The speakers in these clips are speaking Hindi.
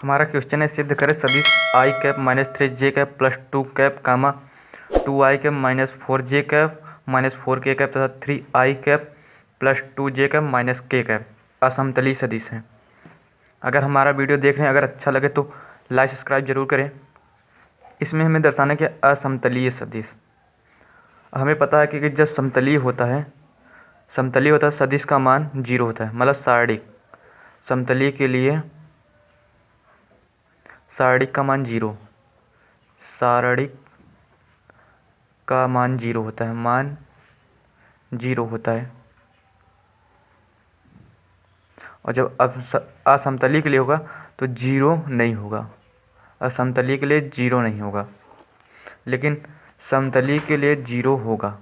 हमारा क्वेश्चन है, सिद्ध करें सदिश आई कैप माइनस 3 जे कैप प्लस 2 कैप कामा 2 आई कैप माइनस 4 जे कैप माइनस 4 के कैप तथा 3 आई कैप प्लस 2 जे कैप माइनस के कैप असमतलीय सदिश हैं। अगर हमारा वीडियो देख रहे हैं, अगर अच्छा लगे तो लाइक सब्सक्राइब जरूर करें। इसमें हमें दर्शाना कि असमतलीय सदिश, हमें पता है कि जब समतलीय होता है सदिश का मान 0 होता है। मतलब सारणिक समतलीय के लिए सारणिक का मान 0, सारणिक का मान 0 होता है, मान 0 होता है। और जब असमतलीय के लिए होगा तो 0 नहीं होगा, असमतलीय के लिए 0 नहीं होगा, लेकिन समतलीय के लिए 0 होगा।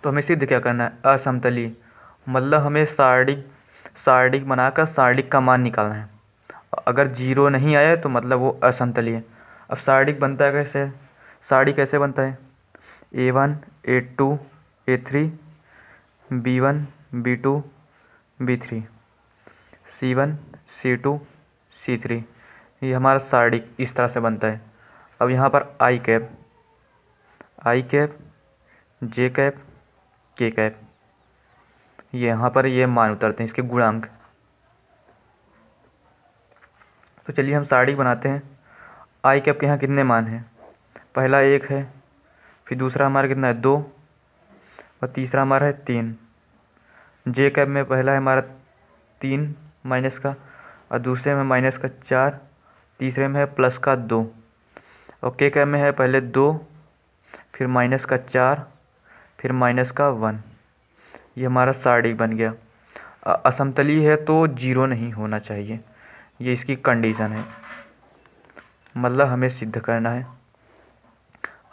तो हमें सिद्ध क्या करना है? असमतलीय मतलब हमें सारणिक बनाकर सारणिक का मान निकालना है। अगर 0 नहीं आया तो मतलब वो असमतलीय है। अब सारणिक बनता है कैसे? सारणिक कैसे बनता है? A1 A2 A3 B1 B2 B3 C1 C2 C3, ये हमारा सारणिक इस तरह से बनता है। अब यहाँ पर आई कैप जे कैप के कैप, ये यहाँ पर ये मान उतरते हैं, इसके गुणांक। तो चलिए हम सारणिक बनाते हैं। आई कैप के यहाँ कितने मान हैं? पहला 1 है, फिर दूसरा हमारा कितना है 2, और तीसरा हमारा है 3। जे कैप में पहला है हमारा 3 माइनस का, और दूसरे में माइनस का 4, तीसरे में है प्लस का 2, और के कैप में है पहले 2, फिर माइनस का 4, फिर माइनस का 1। ये हमारा सारणिक बन गया। असमतलीय है तो 0 नहीं होना चाहिए, ये इसकी कंडीशन है, मतलब हमें सिद्ध करना है।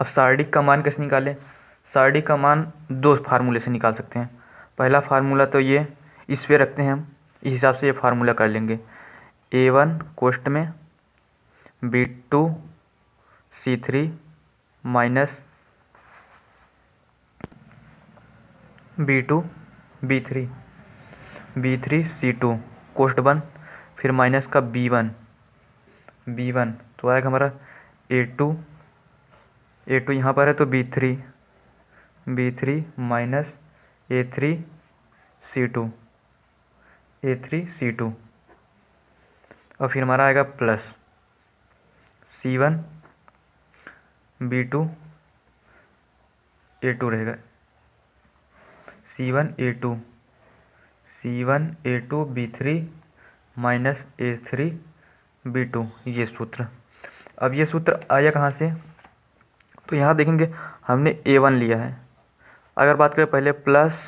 अब सारणिक का मान कैसे निकालें? सारणिक का मान 2 फार्मूले से निकाल सकते हैं। पहला फार्मूला तो ये इस पे रखते हैं हम, इस हिसाब से ये फार्मूला कर लेंगे। A1 कोष्ठ में B2 C3 minus B2 B3 B3 C2 कोष्ठ बन, फिर माइनस का B1 तो आएगा हमारा A2 यहाँ पर है तो B3 माइनस A3 C2 और फिर हमारा आएगा प्लस C1 B2 A2 रहेगा, C1 A2 B3 minus A3 B2, ये सूत्र। अब ये सूत्र आया कहाँ से? तो यहाँ देखेंगे हमने A1 लिया है। अगर बात करें पहले प्लस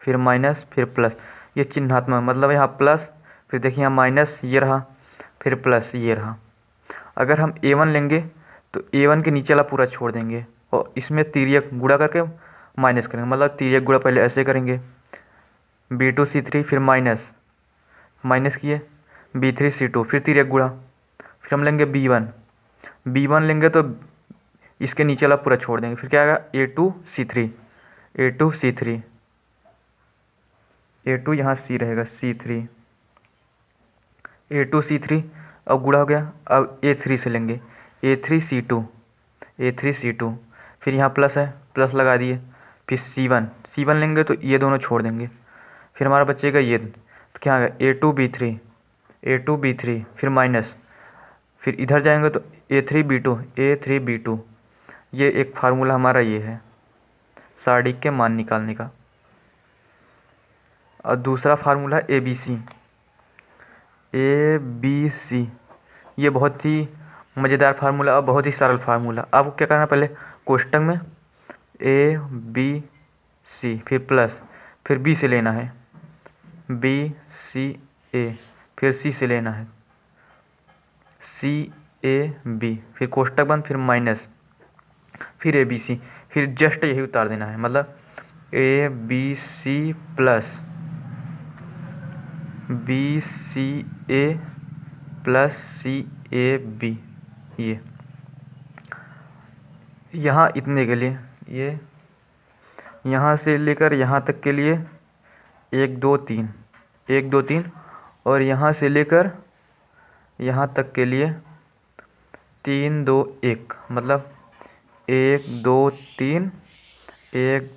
फिर माइनस फिर प्लस, ये चिन्हात्मक, मतलब यहाँ प्लस, फिर देखिए यहाँ माइनस ये रहा, फिर प्लस ये रहा। अगर हम A1 लेंगे तो A1 के नीचे वाला पूरा छोड़ देंगे और इसमें तिर्यक गुणा करके माइनस करेंगे, मतलब तिर्यक गुणा पहले ऐसे करेंगे B2 C3, फिर माइनस किए B3 C2, फिर तिर्यक गुणा, फिर हम लेंगे B1 लेंगे तो इसके नीचे वाला पूरा छोड़ देंगे, फिर क्या आएगा A2 C3 A2 यहाँ C रहेगा A2 C3, अब गुणा हो गया। अब A3 से लेंगे A3 C2, फिर यहाँ प्लस है, प्लस लगा दिए, फिर C1 लेंगे तो ये दोनों छोड़ देंगे, फिर हमारा बचेगा ये, तो क्या आएगा A2 B3 फिर माइनस, फिर इधर जाएंगे तो A3 B2। ये एक फार्मूला हमारा ये है सारणिक के मान निकालने का। और दूसरा फार्मूला ABC, ये बहुत ही मज़ेदार फार्मूला और बहुत ही सरल फार्मूला। आपको क्या करना है? पहले कोष्टक में ABC फिर प्लस, फिर B से लेना है BCA, फिर C से लेना है CAB, फिर कोष्टक बंद, फिर माइनस, फिर ABC, फिर जस्ट यही उतार देना है, मतलब ABC plus BCA plus CAB। ये यहाँ इतने के लिए, ये यहाँ से लेकर यहाँ तक के लिए 1 2 3 और यहाँ से लेकर यहाँ तक के लिए 3 2 1 मतलब 1 2 3 1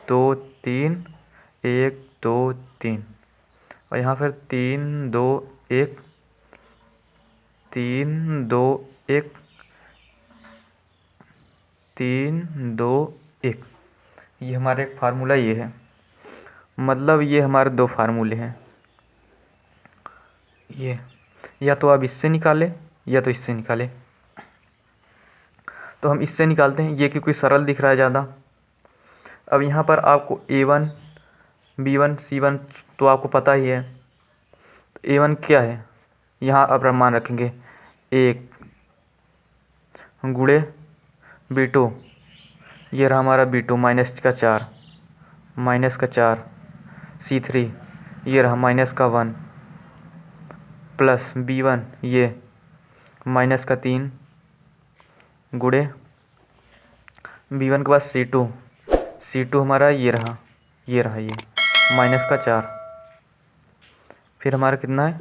2 3 1 2 3 और यहाँ फिर 3 2 1 3 2 1 3 2 1। ये हमारा एक फार्मूला ये है, मतलब ये हमारे दो फार्मूले हैं। ये या तो आप इससे निकालें या तो इससे निकालें। तो हम इससे निकालते हैं, ये क्योंकि सरल दिख रहा है ज़्यादा। अब यहाँ पर आपको A1 B1 C1 तो आपको पता ही है। तो A1 क्या है, यहाँ आप मान रखेंगे 1 गुणे B2, ये रहा हमारा B2 -4 C3 ये रहा -1 प्लस B1 ये -3 गुणे B1 के बाद C2 हमारा ये रहा ये -4। फिर हमारा कितना है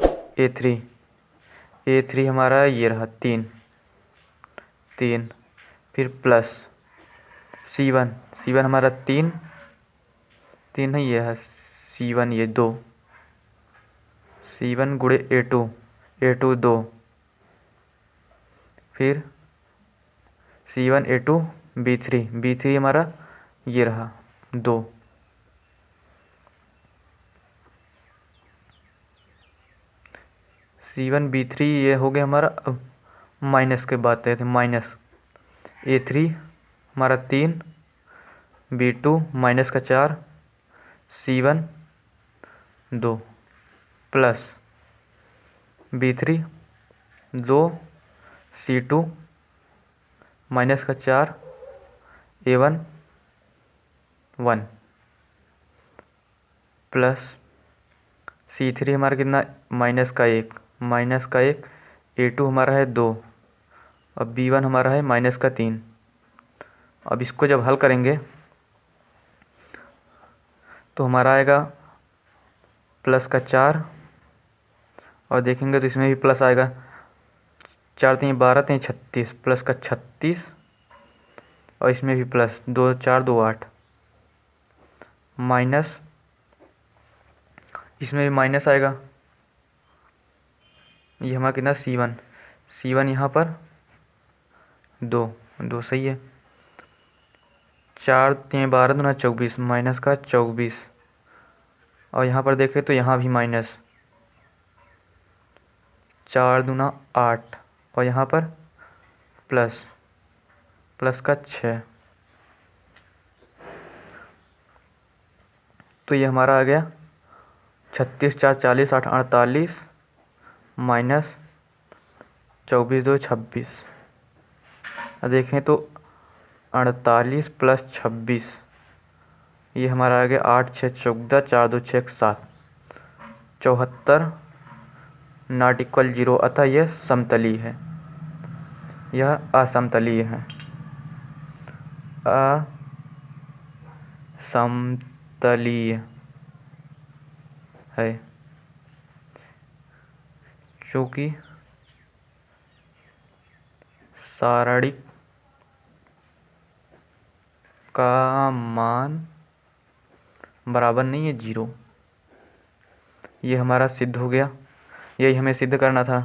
A3 हमारा ये रहा 3 फिर प्लस C1 हमारा 3 है, ये है C1 ये 2 C1 गुणे A2 2 फिर C1 A2 B3 हमारा ये रहा 2। C1 B3 ये हो गया हमारा। अब माइनस के बात थे माइनस A3 हमारा 3 B2 -4 C1 2 plus B3 2 C2 -4 A1 1 plus C3 हमारा कितना -1 A2 हमारा है 2 और B1 हमारा है -3। अब इसको जब हल करेंगे तो हमारा आएगा +4 और देखेंगे तो इसमें भी प्लस आएगा। 4 3 12 3 36 +36 और इसमें भी प्लस 2 4 2 8 माइनस इसमें भी माइनस आएगा। ये हमारा कितना C1 यहाँ पर 2 सही है। 4 3 12 दूना 24 -24 और यहाँ पर देखें तो यहाँ भी माइनस 4 दूना 8 और यहाँ पर प्लस 6। तो ये हमारा आ गया 36 4 40 8 48 -24 2 26। देखें तो 48 + 26 ये हमारा आ गया 8 6 14 4 2 6 7 74 ≠ 0, अतः यह समतलीय है, यह असमतलीय है। असमतलीय है क्योंकि सारणिक का मान बराबर नहीं है 0। ये हमारा सिद्ध हो गया, यही हमें सिद्ध करना था।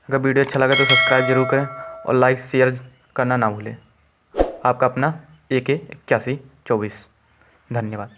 अगर वीडियो अच्छा लगा तो सब्सक्राइब जरूर करें और लाइक शेयर करना ना भूलें। आपका अपना AK 8124। धन्यवाद।